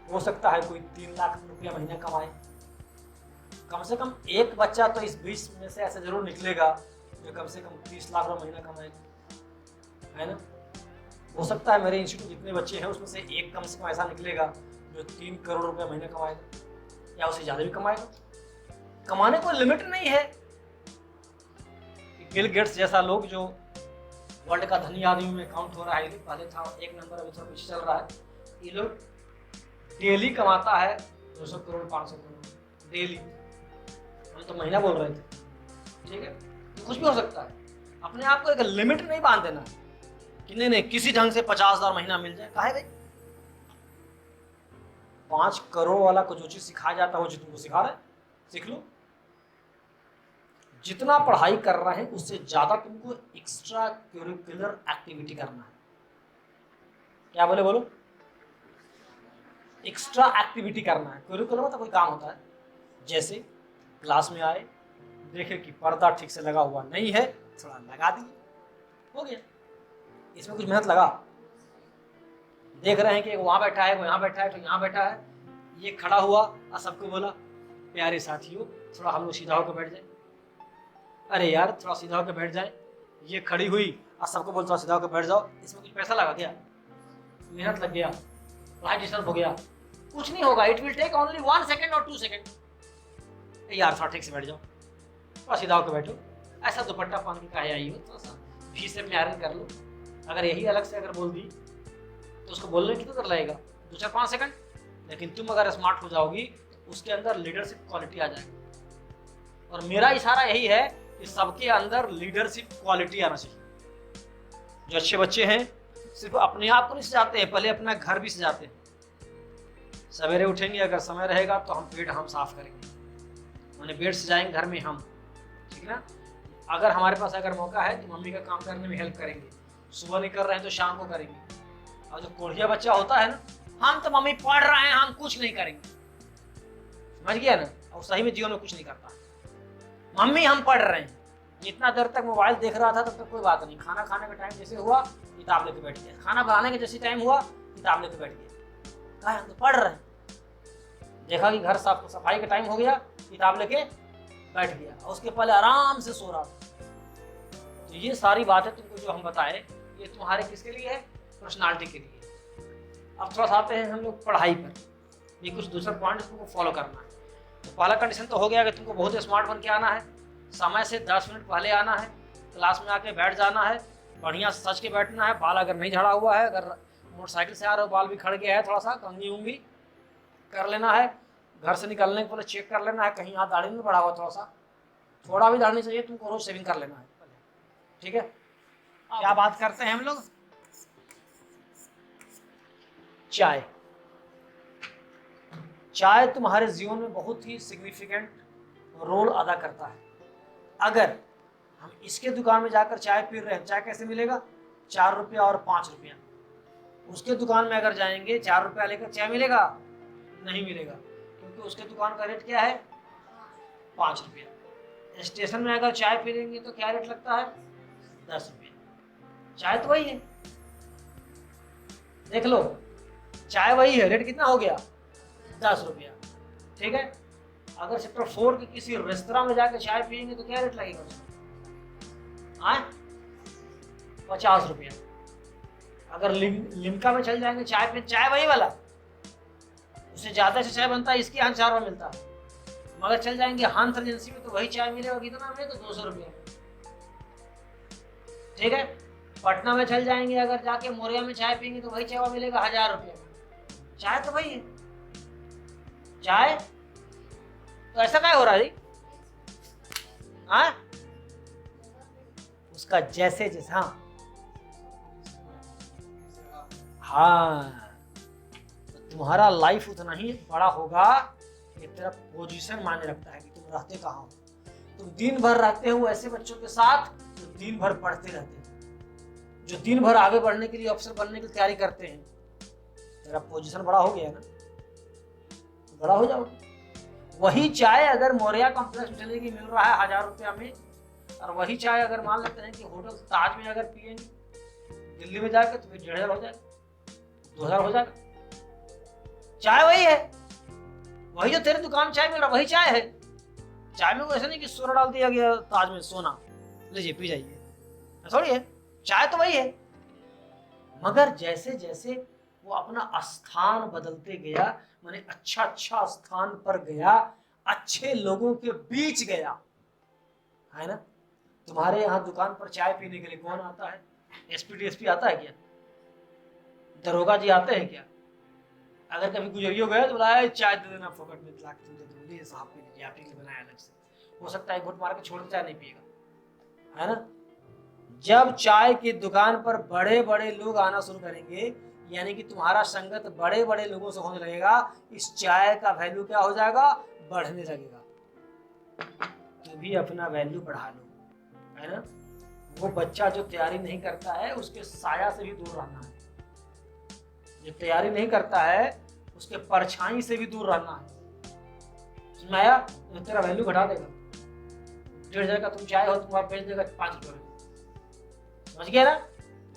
हो सकता है कोई 3 लाख रुपया महीना कमाए। कम से कम एक बच्चा तो इस 20 में से ऐसा जरूर निकलेगा जो कम से कम 30 लाख रुपया महीना कमाएगा, है ना। हो सकता है मेरे इंस्टीट्यूट जितने बच्चे हैं उसमें से एक कम से कम ऐसा निकलेगा जो 3 करोड़ रुपया महीना कमाएगा या उससे ज़्यादा भी कमाएगा। कमाने को लिमिट नहीं है। बिल गेट्स जैसा लोग जो वर्ल्ड का धनी आदमी में काउंट हो रहा है, पहले था 1 नंबर, अभी थोड़ा पीछे चल रहा है। ये लोग डेली कमाता है 200 करोड़ 500 करोड़ डेली। हम तो महीना बोल रहे थे, ठीक है। तो कुछ भी हो सकता है। अपने आप को एक लिमिट नहीं बांध देना कि नहीं किसी ढंग से 50,000 महीना मिल जाए। काहे भाई 5 करोड़ वाला को जो चीज सिखाया जाता है वो तुमको सिखा रहे हैं, सीख लो। जितना पढ़ाई कर रहे हैं उससे ज्यादा तुमको एक्स्ट्रा करिकुलर एक्टिविटी करना है। क्या बोले बोलो? एक्स्ट्रा एक्टिविटी करना है। करिकुलर मतलब कोई काम होता है, जैसे क्लास में आए, देखे कि पर्दा ठीक से लगा हुआ नहीं है, थोड़ा लगा दिए, हो गया। इसमें कुछ मेहनत लगा। देख रहे हैं कि वहां बैठा है, वो यहाँ बैठा है, तो यहाँ बैठा है, ये खड़ा हुआ और सबको बोला प्यारे साथियों थोड़ा हम लोग सीधा होकर बैठ जाए। अरे यार थोड़ा सीधा होकर बैठ जाए। ये खड़ी हुई और सबको बोल थोड़ा सीधा होकर बैठ जाओ। इसमें कुछ पैसा लगा क्या? मेहनत लग गया, पढ़ाई डिस्टर्ब हो गया, कुछ नहीं होगा। It will take only 1 second और 2 सेकेंड। यार थोड़ा ठीक से बैठ जाओ, थोड़ा सीधा होकर बैठो। ऐसा दुपट्टा पहन के काहे आई हो, थोड़ा सा भी से में आयरन कर लो। अगर यही अलग से अगर बोल दी तो उसको बोलने कितना देर लगेगा? 2-4-5 सेकंड। लेकिन तुम अगर स्मार्ट हो जाओगी तो उसके अंदर लीडरशिप क्वालिटी आ जाएगी। और मेरा इशारा यही है कि सबके अंदर लीडरशिप क्वालिटी आना चाहिए। जो अच्छे बच्चे हैं सिर्फ अपने आप को नहीं सजाते हैं, पहले अपना घर भी सजाते हैं। सवेरे उठेंगे, अगर समय रहेगा तो हम पेड़ हम साफ करेंगे, मैंने पेड़ सजाएंगे घर में हम, ठीक ना। अगर हमारे पास अगर मौका है तो मम्मी का काम करने में हेल्प करेंगे। सुबह नहीं कर रहे हैं तो शाम को करेंगे। और जो कोढ़िया बच्चा होता है ना, हम तो मम्मी पढ़ रहे हैं हम कुछ नहीं करेंगे, समझ गया ना। और सही में जीवन में कुछ नहीं करता। मम्मी हम पढ़ रहे हैं, जितना देर तक मोबाइल देख रहा था तब तक कोई बात नहीं। खाना खाने का टाइम जैसे हुआ किताब लेके बैठ गया, खाना बनाने के जैसे टाइम हुआ किताब लेके बैठ गया। कहा हम तो पढ़ रहे हैं। देखा कि घर साफ सफाई का टाइम हो गया, किताब लेके बैठ गया, और उसके पहले आराम से सो रहा था। तो ये सारी बातें तुमको जो हम बताए ये तुम्हारे किसके लिए है? पर्सनालिटी के लिए। अब थोड़ा सा आते हैं हम लोग पढ़ाई पर। ये कुछ दूसरा पॉइंट तुमको फॉलो करना है। तो पहला कंडीशन तो हो गया कि तुमको बहुत स्मार्ट बन के आना है, समय से 10 मिनट पहले आना है, क्लास में आके बैठ जाना है, बढ़िया सच के बैठना है। बाल अगर नहीं झड़ा हुआ है, अगर मोटरसाइकिल से आ रहे हो बाल भी खड़ गया है, थोड़ा सा कंघी उंगी कर लेना है। घर से निकलने के पहले चेक कर लेना है कहीं हाथ दाढ़ी में पड़ा हुआ, थोड़ा भी दाढ़ी नहीं चाहिए तुमको, रोज शेविंग कर लेना है, ठीक है। क्या बात करते हैं हम लोग? चाय। चाय तुम्हारे जीवन में बहुत ही सिग्निफिकेंट रोल अदा करता है। अगर हम इसके दुकान में जाकर चाय पी रहे हैं, चाय कैसे मिलेगा? 4 रुपया और 5 रुपया। उसके दुकान में अगर जाएंगे 4 रुपया लेकर चाय मिलेगा? नहीं मिलेगा, क्योंकि उसके दुकान का रेट क्या है? 5 रुपया। स्टेशन में अगर चाय पी लेंगे तो क्या रेट लगता है? 10 रुपया। चाय तो वही है, देख लो, चाय वही है, रेट कितना हो गया? 10 रुपया, ठीक है। अगर सेक्टर 4 के किसी रेस्तरां में जाकर चाय पियेंगे तो क्या रेट लगेगा उसका? 50 रुपया। अगर लिम्का में चल जाएंगे चाय पे, चाय वही वाला, उससे ज्यादा से चाय बनता है, इसके यहाँ 4 रुपया मिलता है। मगर चल जाएंगे हंस एजेंसी में तो वही चाय मिलेगा कितना में? तो 200 रुपया, ठीक है। पटना में चल जाएंगे अगर जाके मोरिया में चाय पियेंगे तो वही चाय मिलेगा 1000 रुपया। चाय तो वही है। चाय तो ऐसा क्या हो रहा है? हाँ, उसका जैसे जैसा, हाँ, तो तुम्हारा लाइफ उतना ही बड़ा होगा कि तेरा पोजीशन मायने रखता है कि तुम रहते कहाँ हो। तुम दिन भर रहते हो ऐसे बच्चों के साथ जो दिन भर पढ़ते रहते हैं, जो दिन भर आगे बढ़ने के लिए, अफसर बनने की तैयारी करते हैं। तेरा पोजीशन बड़ा हो गया ना, बड़ा हो जाओगे। वही चाय अगर मोरिया कॉम्प्लेक्स में चलेगी, मिल रहा है 1000 रुपया में, और वही चाय अगर मान लेते हैं कि होटल ताज में अगर पियेंगे दिल्ली में जाके तो फिर 1,500 हो जाएगा, 2,000 हो जाएगा। चाय वही है, वही जो तेरी दुकान चाय मिल रहा वही चाय है। चाय में ऐसा नहीं कि सोना डाल दिया गया ताज में सोना, लीजिए पी जाइए, थोड़ी है। चाय तो वही है, मगर जैसे जैसे वो अपना स्थान बदलते गया, माने अच्छा अच्छा स्थान पर गया, अच्छे लोगों के बीच गया, है ना। तुम्हारे यहाँ दुकान पर चाय पीने के लिए कौन आता है? एसपी डीएसपी आता है क्या? दरोगा जी आते हैं क्या? अगर कभी गुजरियो गए तो बुलाया चाय दे देना फोकट में, लाख तुम दे दो, लीजिए साहब पी लीजिए, आपके लिए बनाया अलग से। हो सकता है घुट मार के छोड़ के चाय नहीं पिएगा, है ना। जब चाय की दुकान पर बड़े बड़े लोग आना शुरू करेंगे, यानी कि तुम्हारा संगत बड़े बड़े लोगों से होने लगेगा, इस चाय का वैल्यू क्या हो जाएगा? बढ़ने लगेगा। तो भी अपना वैल्यू बढ़ा लो, है ना। वो बच्चा जो तैयारी नहीं करता है उसके साया से भी दूर रहना है, जो तैयारी नहीं करता है उसके परछाई से भी दूर रहना है। सुनाया? तो तेरा वैल्यू घटा देगा। 1,500 का तुम चाय हो, तुम्हारा बेच देगा 5 रुपये में, समझ गया ना।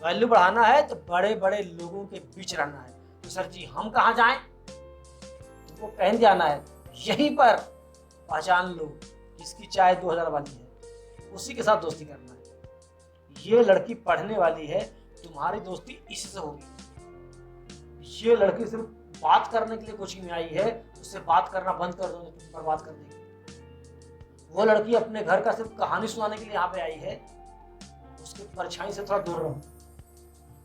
वैल्यू बढ़ाना है तो बड़े बड़े लोगों के बीच रहना है। तो सर जी हम कहाँ जाएं? तुमको कहीं जाना है, यहीं पर पहचान लो किसकी चाय 2,000 वाली है, उसी के साथ दोस्ती करना है। ये लड़की पढ़ने वाली है, तुम्हारी दोस्ती इससे होगी। ये लड़की सिर्फ बात करने के लिए कोचिंग में आई है, उससे बात करना बंद कर दो, तुम बर्बाद कर देगी। वो लड़की अपने घर का सिर्फ कहानी सुनाने के लिए यहाँ पे आई है, उसके परछाई से थोड़ा दूर रहो।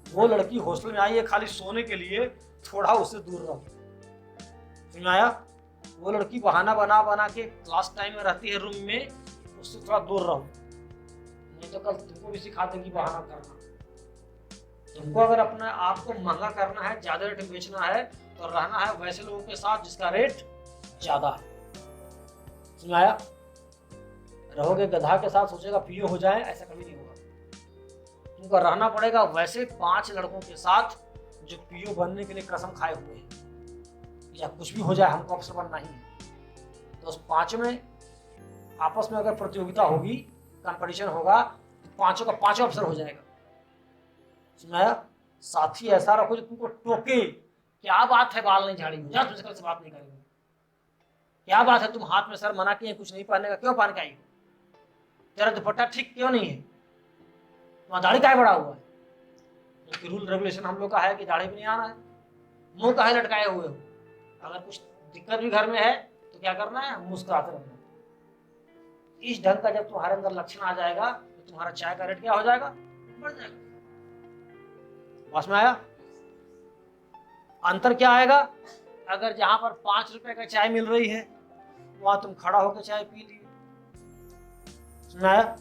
वो लड़की हॉस्टल में आई है खाली सोने के लिए, थोड़ा उससे दूर रहो। समझ आया? वो लड़की बहाना बना बना के क्लास टाइम में रहती है रूम में, उससे थोड़ा दूर रहो, नहीं तो कल तुमको भी सिखा देगी बहाना करना। तुमको अगर अपना आपको महंगा करना है, ज्यादा रेट में बेचना है, तो रहना है वैसे लोगों के साथ जिसका रेट ज्यादा है। समझ आया? रहोगे गधा के साथ, सोचेगा पीओ हो जाए, ऐसा कभी नहीं होगा। तुमको रहना पड़ेगा वैसे 5 लड़कों के साथ जो पीओ बनने के लिए कसम खाए हुए हैं, या कुछ भी हो जाए हमको अफसर बनना ही है। तो उस 5 में आपस में अगर प्रतियोगिता होगी, कंपटीशन होगा, तो 5 का 5 अफसर हो जाएगा। सुनाया? साथी ऐसा रखो जो तुमको टोके, क्या बात है बाल नहीं झाड़ी, जा तुमसे कल से बात नहीं करेंगे। क्या बात है तुम हाथ में सर मना किए कुछ नहीं पहनने का, क्यों पहन के आई हो? तेरा दुपट्टा ठीक क्यों नहीं है? तुम्हारा दाढ़ी काहे बड़ा हुआ है? क्योंकि रूल रेगुलेशन हम लोग का है कि दाढ़ी भी नहीं आना है, मुंह काहे लटकाए हुए हो। अगर कुछ दिक्कत भी घर में है तो क्या करना है? मुस्कुराते रहना। इस ढंग का जब तुम्हारे अंदर लक्षण आ जाएगा तो तुम्हारा चाय का रेट क्या हो जाएगा? बढ़ जाएगा। समझ में आया? अंतर क्या आएगा? अगर जहां पर 5 रुपए का चाय मिल रही है वहां तुम खड़ा होकर चाय पी लिए, सुनाया?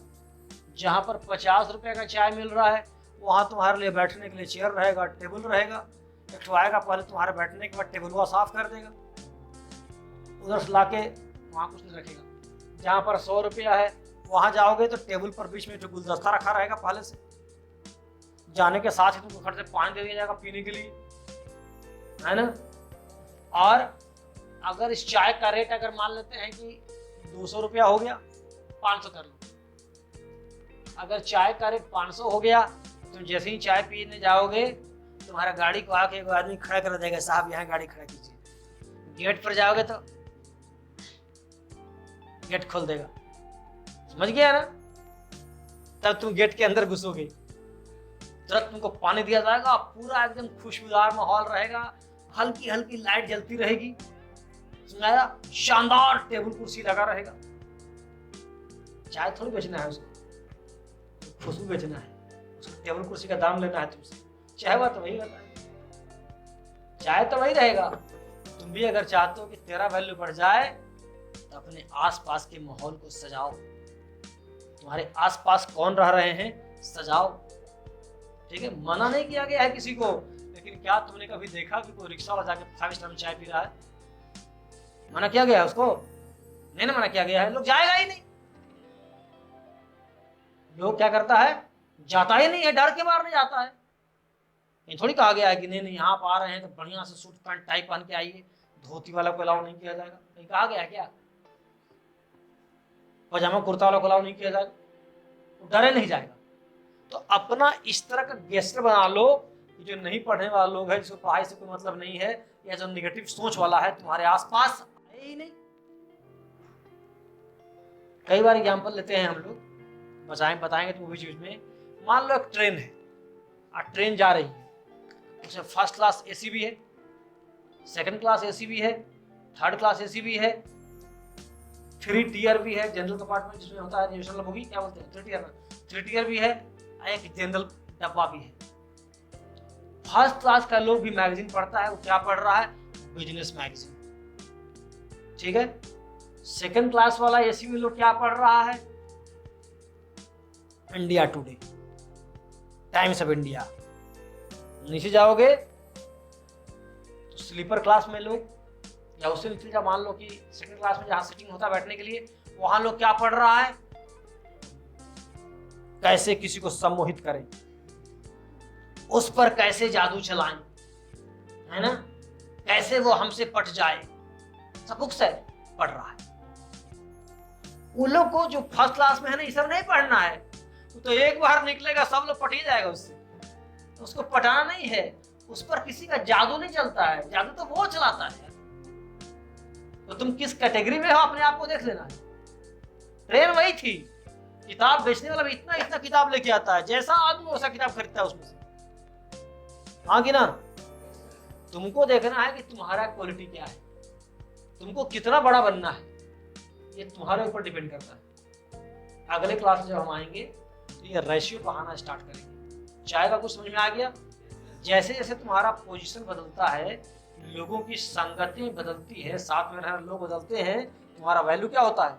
जहां पर 50 रुपए का चाय मिल रहा है वहां तुम्हारे लिए बैठने के लिए चेयर रहेगा, टेबल रहेगा। एक आएगा पहले तुम्हारे बैठने के बाद टेबल वो साफ कर देगा, उधर से लाके वहां कुछ नहीं रखेगा। जहां पर 100 रुपया है वहां जाओगे तो टेबल पर बीच में जो गुलदस्ता रखा रहेगा पहले से, जाने के साथ ही तुमको खर्च से पानी दे दिया जाएगा पीने के लिए, है ना। और अगर इस चाय का रेट अगर मान लेते हैं कि 200 रुपया हो गया, 500 कर लो। अगर चाय का रेट 500 हो गया, तुम जैसे ही चाय पीने जाओगे तुम्हारा गाड़ी को आके एक आदमी खड़ा कर देगा, साहब यहाँ गाड़ी खड़ा कीजिए। गेट पर जाओगे तो गेट खोल देगा, समझ गया ना। तब तुम गेट के अंदर घुसोगे, तुरंत तुमको पानी दिया जाएगा, पूरा एकदम खुशबूदार माहौल रहेगा, हल्की हल्की लाइट जलती रहेगी, सुनाया? शानदार टेबल कुर्सी लगा रहेगा। चाय थोड़ी बेचना है उसको, खुशबू बेचना है उसको, टेबल कुर्सी का दाम लेना है तुमसे। चाय बात तो वही रहता है, चाय तो वही रहेगा। तुम भी अगर चाहते हो कि तेरा वैल्यू बढ़ जाए तो अपने आसपास के माहौल को सजाओ। तुम्हारे आसपास कौन रह रहे हैं, सजाओ। ठीक है, मना नहीं किया गया है किसी को, लेकिन क्या तुमने कभी देखा कि कोई रिक्शा वाला जाके 5 स्टार में चाय पी रहा है? मना किया गया है उसको? नहीं ना मना किया गया है, लोग जाएगा ही नहीं। लोग क्या करता है, जाता ही नहीं है, डर के मारने जाता है। ये थोड़ी कहा गया है कि नहीं नहीं यहाँ आप आ रहे हैं तो बढ़िया से सूट पैंट टाई पहन के आइए, धोती वाला को अलाउ नहीं किया जाएगा। नहीं कहा गया है क्या? पजामा कुर्ता वाला को अलाउ नहीं किया जाएगा? वो डरे नहीं जाएगा। तो अपना इस तरह का गेस्टर बना लो कि जो नहीं पढ़ने वाले लोग हैं, जिसको पढ़ाई से कोई मतलब नहीं है, या जो निगेटिव सोच वाला है, तुम्हारे आसपास है ही नहीं। कई बार एग्जाम्पल लेते हैं हम लोग, बताएंगे तो बीच में। मान लो एक ट्रेन है, ट्रेन जा रही है, उसमें फर्स्ट क्लास एसी भी है, सेकंड क्लास एसी भी है, थर्ड क्लास एसी भी है, 3 टियर भी है, जनरल कंपार्टमेंट जिसमें होता है जनरल बोगी, क्या बोलते हैं, 3 टियर भी है, एक जनरल डब्बा भी है। फर्स्ट क्लास का लोग भी मैगजीन पढ़ता है, वो क्या पढ़ रहा है, बिजनेस मैगजीन, ठीक है। सेकंड क्लास वाला एसी में लोग क्या पढ़ रहा है, India today, times of India. नीचे जाओगे तो स्लीपर क्लास में लोग, या उससे नीचे जब मान लो कि सेकंड क्लास में जहां सीटिंग होता है बैठने के लिए, वहां लोग क्या पढ़ रहा है, कैसे किसी को सम्मोहित करें, उस पर कैसे जादू चलाएं, है ना, कैसे वो हमसे पट जाए, सब बुक्स है पढ़ रहा है। उन लोग को जो फर्स्ट क्लास में है ना, ये सब नहीं पढ़ना है, तो एक बार निकलेगा सब लोग पट ही जाएगा उससे। तो उसको पटाना नहीं है, उस पर किसी का जादू नहीं चलता है, जादू तो वो चलाता है। तो तुम किस कैटेगरी में हो अपने आप को देख लेना है। ट्रेन वही थी, किताब बेचने वाला भी इतना इतना किताब लेके आता है, जैसा आदमी वैसा किताब खरीदता है उसमें से, हाँ कि ना। तुमको देखना है कि तुम्हारा क्वालिटी क्या है, तुमको कितना बड़ा बनना है, ये तुम्हारे ऊपर डिपेंड करता है। अगले क्लास में जब हम आएंगे तो ये रेशियो पढ़ाना स्टार्ट करेंगे। चाय का कुछ समझ में आ गया। जैसे जैसे तुम्हारा पोजीशन बदलता है, लोगों की संगति बदलती है, साथ में रहने लोग बदलते हैं, तुम्हारा वैल्यू क्या होता है,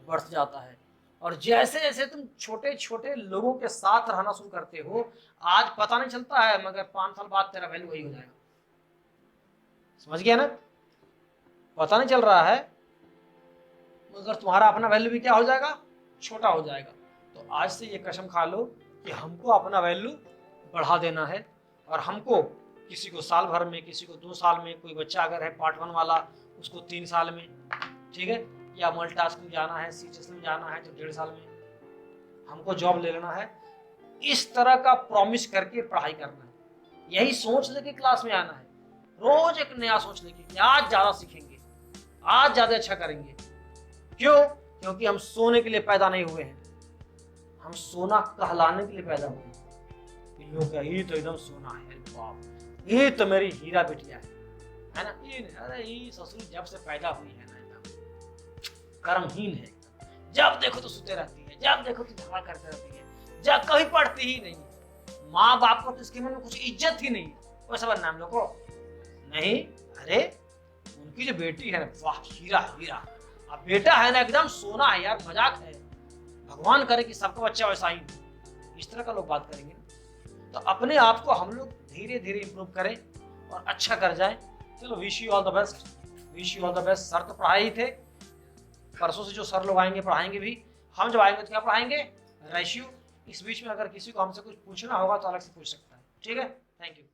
बढ़ जाता है। और जैसे जैसे तुम छोटे छोटे लोगों के साथ रहना शुरू करते हो, आज पता नहीं चलता है, मगर 5 साल बाद तेरा वैल्यू वही हो जाएगा। समझ गया ना, पता नहीं चल रहा है, मगर तुम्हारा अपना वैल्यू भी क्या हो जाएगा, छोटा हो जाएगा। तो आज से ये कसम खा लो कि हमको अपना वैल्यू बढ़ा देना है, और हमको किसी को साल भर में, किसी को 2 साल में, कोई बच्चा अगर है पार्ट 1 वाला उसको 3 साल में, ठीक है, या मल्टीटास्किंग जाना है, सीजीएस में जाना है तो 1.5 साल में हमको जॉब ले लेना है। इस तरह का प्रॉमिस करके पढ़ाई करना है, यही सोच लेके क्लास में आना है, रोज एक नया सोच लेके कि आज ज्यादा सीखेंगे, आज ज्यादा अच्छा करेंगे। क्यों? क्योंकि हम सोने के लिए पैदा नहीं हुए हैं, हम सोना कहलाने के लिए पैदा हुए हैं। ये तो एकदम सोना है, बाप, ये तो मेरी हीरा बिटिया है ना, ये अरे ये ससुर जब से पैदा हुई है ना एकदम कर्महीन है, जब देखो तो सुते रहती है, जब देखो तो झगड़ा करते रहती है, जब कभी पढ़ती ही नहीं, माँ बाप को तो इसके मन में कुछ इज्जत ही नहीं, वैसा बनना हम लोग को नहीं। अरे उनकी जो बेटी है ना, वाह हीरा हीरा, अब बेटा है ना एकदम सोना है यार, मजाक है, भगवान करे कि सबका बच्चा वैसा ही हो। इस तरह का लोग बात करेंगे। तो अपने आप को हम लोग धीरे धीरे इंप्रूव करें और अच्छा कर जाएं। चलो, wish you all the best, wish you all the best. Sir तो पढ़ाई ही थे, परसों से जो सर लोग आएंगे पढ़ाएंगे भी, हम जब आएंगे तो क्या पढ़ाएंगे, रेशियो। इस बीच में अगर किसी को हमसे कुछ पूछना होगा तो अलग से पूछ सकता है, ठीक है। Thank you.